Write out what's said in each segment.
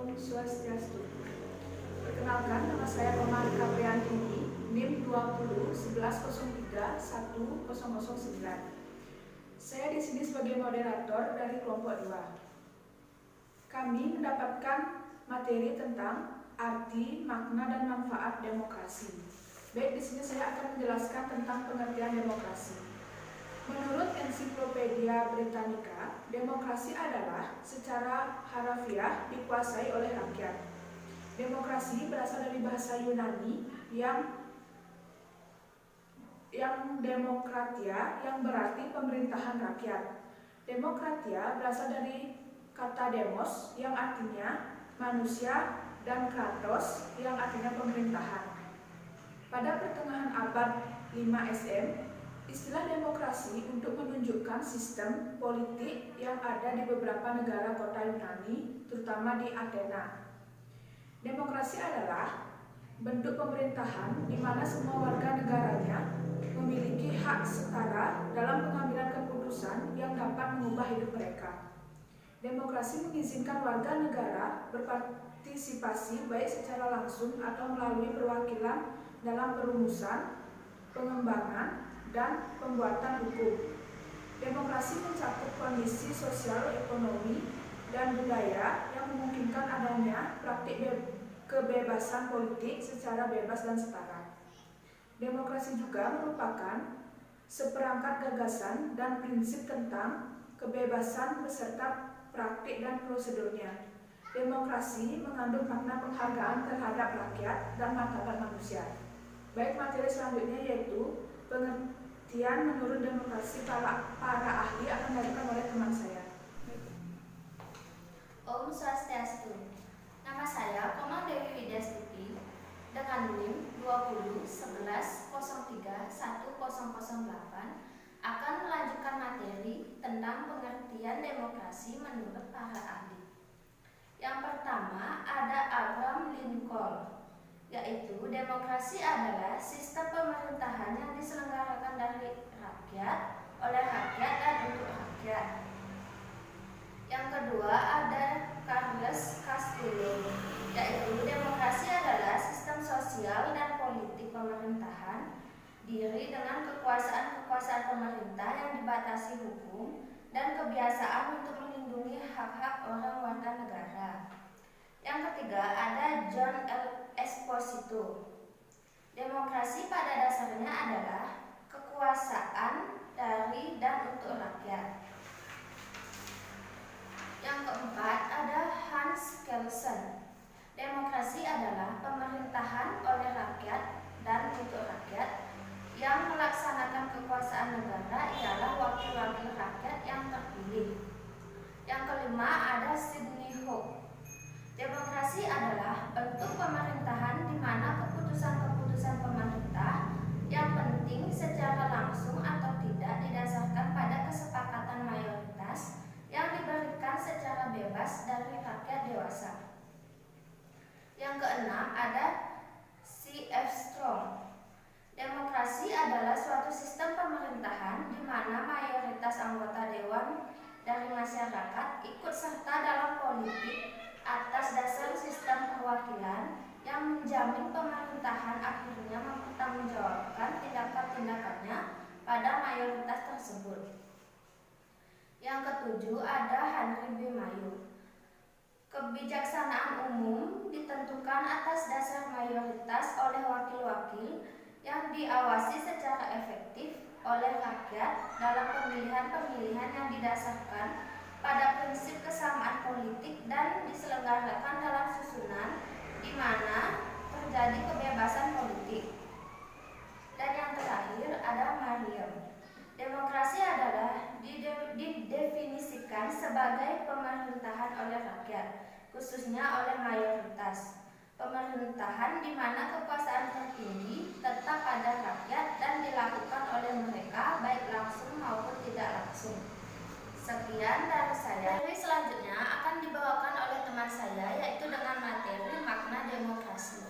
Om Swastiastu. Perkenalkan, nama saya Romantika Priantini, NIM 20 1103 1009. Saya di sini sebagai moderator dari kelompok 2. Kami mendapatkan materi tentang arti, makna, dan manfaat demokrasi. Baik, di sini saya akan menjelaskan tentang pengertian demokrasi. Menurut Ensiklopedia Britannica, demokrasi adalah secara harafiah dikuasai oleh rakyat. Demokrasi berasal dari bahasa Yunani yang demokratia, yang berarti pemerintahan rakyat. Demokratia berasal dari kata demos yang artinya manusia dan kratos yang artinya pemerintahan. Pada pertengahan abad 5 SM, istilah demokrasi untuk menunjukkan sistem politik yang ada di beberapa negara kota Yunani, terutama di Athena. Demokrasi adalah bentuk pemerintahan di mana semua warga negaranya memiliki hak setara dalam pengambilan keputusan yang dapat mengubah hidup mereka. Demokrasi mengizinkan warga negara berpartisipasi baik secara langsung atau melalui perwakilan dalam perumusan, pengembangan, dan pembuatan hukum. Demokrasi mencakup kondisi sosial, ekonomi, dan budaya yang memungkinkan adanya praktik kebebasan politik secara bebas dan setara. Demokrasi juga merupakan seperangkat gagasan dan prinsip tentang kebebasan beserta praktik dan prosedurnya. Demokrasi mengandung makna penghargaan terhadap rakyat dan martabat manusia. Baik, materi selanjutnya yaitu pengertian menurut demokrasi para ahli akan dilakukan oleh teman saya. Om Swastiastu. Nama saya Komang Dewi Widyastuti dengan NIM 20 11 03 1008 akan melanjutkan materi tentang pengertian demokrasi menurut para ahli. Yang pertama ada Abraham Lincoln, yaitu demokrasi adalah sistem pemerintahan yang diselenggarakan dari rakyat, oleh rakyat, dan untuk rakyat. Yang kedua ada Carlos Castillo, yaitu demokrasi adalah sistem sosial dan politik pemerintahan diri dengan kekuasaan pemerintah yang dibatasi hukum dan kebiasaan untuk melindungi hak-hak orang warga negara. Yang ketiga ada John L. Esposito. Demokrasi pada dasarnya adalah kekuasaan dari dan untuk rakyat. Yang keempat ada Hans Kelsen. Demokrasi adalah pemerintahan oleh rakyat dan untuk rakyat. Yang melaksanakan kekuasaan negara ialah wakil-wakil rakyat yang terpilih. Yang kelima ada Sidney Hope. Demokrasi adalah bentuk pemerintahan di mana keputusan-keputusan pemerintah yang penting secara langsung atau tidak didasarkan pada kesepakatan mayoritas yang diberikan secara bebas dari rakyat dewasa. Yang keenam ada C.F. Strong. Demokrasi adalah suatu sistem pemerintahan di mana mayoritas anggota dewan dari masyarakat ikut serta dalam politik atas dasar sistem perwakilan yang menjamin pemerintahan akhirnya mempertanggungjawabkan tindakan-tindakannya pada mayoritas tersebut. Yang ketujuh ada Henry B. Mayo. Kebijaksanaan umum ditentukan atas dasar mayoritas oleh wakil-wakil yang diawasi secara efektif oleh rakyat dalam pemilihan-pemilihan yang didasarkan pada prinsip kesamaan politik dan diselenggarakan dalam susunan di mana terjadi kebebasan politik. Dan yang terakhir ada Mariam. Demokrasi adalah didefinisikan sebagai pemerintahan oleh rakyat, khususnya oleh mayoritas. Pemerintahan di mana kekuasaan tertinggi tetap pada rakyat dan dilakukan oleh mereka baik langsung maupun tidak langsung. Sekian dari saya. Materi selanjutnya akan dibawakan oleh teman saya, yaitu dengan materi makna demokrasi.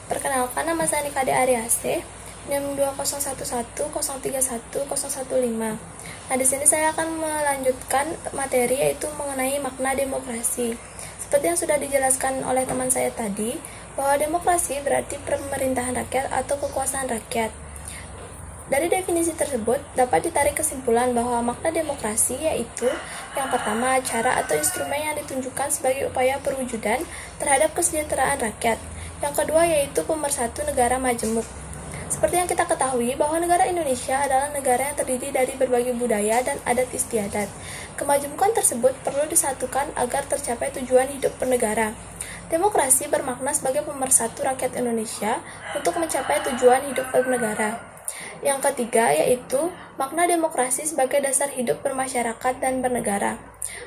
Perkenalkan, nama saya Nikade Ariase, NIM 20110310115. Nah, di sini saya akan melanjutkan materi yaitu mengenai makna demokrasi. Seperti yang sudah dijelaskan oleh teman saya tadi, bahwa demokrasi berarti pemerintahan rakyat atau kekuasaan rakyat. Dari definisi tersebut, dapat ditarik kesimpulan bahwa makna demokrasi yaitu yang pertama, cara atau instrumen yang ditunjukkan sebagai upaya perwujudan terhadap kesejahteraan rakyat. Yang kedua yaitu pemersatu negara majemuk. Seperti yang kita ketahui bahwa negara Indonesia adalah negara yang terdiri dari berbagai budaya dan adat istiadat. Kemajemukan tersebut perlu disatukan agar tercapai tujuan hidup bernegara. Demokrasi bermakna sebagai pemersatu rakyat Indonesia untuk mencapai tujuan hidup bernegara. Yang ketiga yaitu makna demokrasi sebagai dasar hidup bermasyarakat dan bernegara.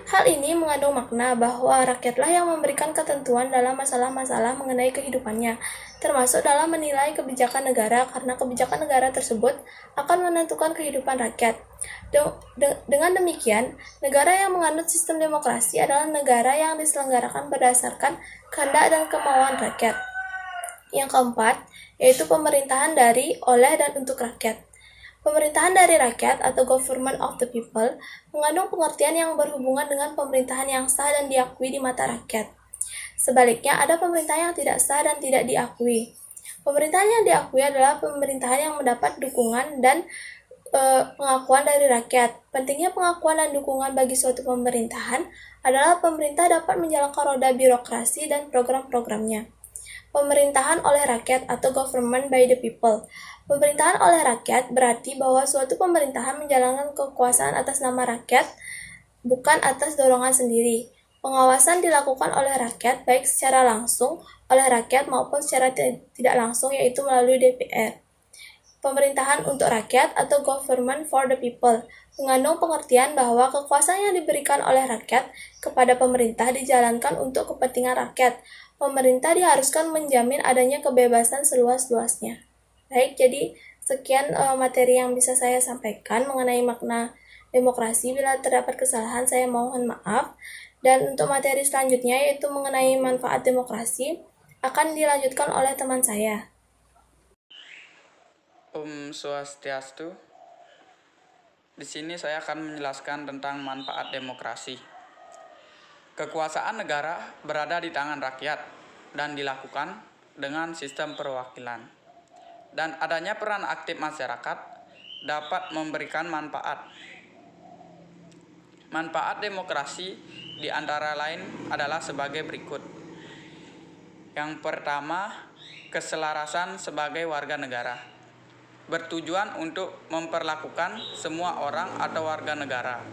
Hal ini mengandung makna bahwa rakyatlah yang memberikan ketentuan dalam masalah-masalah mengenai kehidupannya, termasuk dalam menilai kebijakan negara karena kebijakan negara tersebut akan menentukan kehidupan rakyat. Dengan demikian, negara yang menganut sistem demokrasi adalah negara yang diselenggarakan berdasarkan kehendak dan kemauan rakyat. Yang keempat, yaitu pemerintahan dari, oleh, dan untuk rakyat. Pemerintahan dari rakyat atau government of the people mengandung pengertian yang berhubungan dengan pemerintahan yang sah dan diakui di mata rakyat. Sebaliknya, ada pemerintahan yang tidak sah dan tidak diakui. Pemerintahan yang diakui adalah pemerintahan yang mendapat dukungan dan pengakuan dari rakyat. Pentingnya pengakuan dan dukungan bagi suatu pemerintahan adalah pemerintah dapat menjalankan roda birokrasi dan program-programnya. Pemerintahan oleh rakyat atau government by the people. Pemerintahan oleh rakyat berarti bahwa suatu pemerintahan menjalankan kekuasaan atas nama rakyat, bukan atas dorongan sendiri. Pengawasan dilakukan oleh rakyat baik secara langsung oleh rakyat maupun secara tidak langsung yaitu melalui DPR. Pemerintahan untuk rakyat atau government for the people mengandung pengertian bahwa kekuasaan yang diberikan oleh rakyat kepada pemerintah dijalankan untuk kepentingan rakyat. Pemerintah diharuskan menjamin adanya kebebasan seluas-luasnya. Baik, jadi sekian materi yang bisa saya sampaikan mengenai makna demokrasi. Bila terdapat kesalahan, saya mohon maaf. Dan untuk materi selanjutnya, yaitu mengenai manfaat demokrasi, akan dilanjutkan oleh teman saya. Om Swastiastu. Di sini saya akan menjelaskan tentang manfaat demokrasi. Kekuasaan negara berada di tangan rakyat dan dilakukan dengan sistem perwakilan. Dan adanya peran aktif masyarakat dapat memberikan manfaat. Manfaat demokrasi di antara lain adalah sebagai berikut. Yang pertama, keselarasan sebagai warga negara. Bertujuan untuk memperlakukan semua orang atau warga negara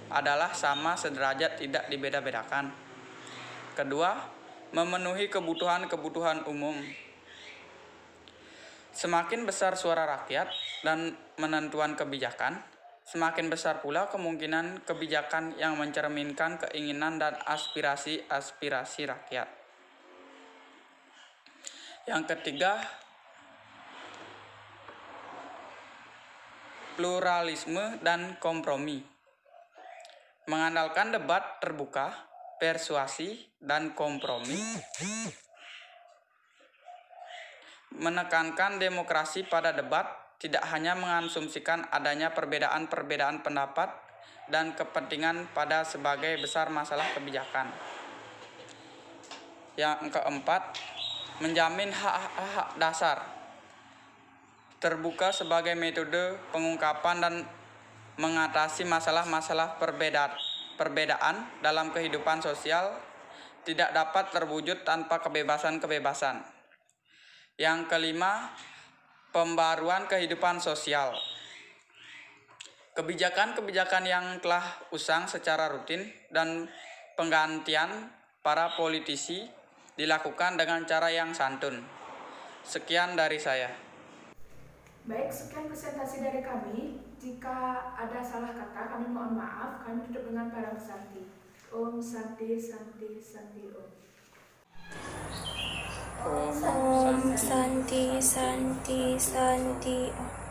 adalah sama sederajat, tidak dibeda-bedakan. Kedua, memenuhi kebutuhan-kebutuhan umum. Semakin besar suara rakyat dan menentukan kebijakan, semakin besar pula kemungkinan kebijakan yang mencerminkan keinginan dan aspirasi-aspirasi rakyat. Yang ketiga, pluralisme dan kompromi. Mengandalkan debat terbuka, persuasi, dan kompromi. Menekankan demokrasi pada debat tidak hanya mengasumsikan adanya perbedaan-perbedaan pendapat dan kepentingan pada sebagai besar masalah kebijakan. Yang keempat, menjamin hak-hak dasar. Terbuka sebagai metode pengungkapan dan mengatasi masalah-masalah perbedaan dalam kehidupan sosial tidak dapat terwujud tanpa kebebasan-kebebasan. Yang kelima, pembaruan kehidupan sosial. Kebijakan-kebijakan yang telah usang secara rutin dan penggantian para politisi dilakukan dengan cara yang santun. Sekian dari saya. Baik, sekian presentasi dari kami. Jika ada salah kata, kami mohon maaf. Kami tutup dengan Parang Santi. Om Santi, Santi, Santi, Om. Om Santi, Santi, Santi, Om.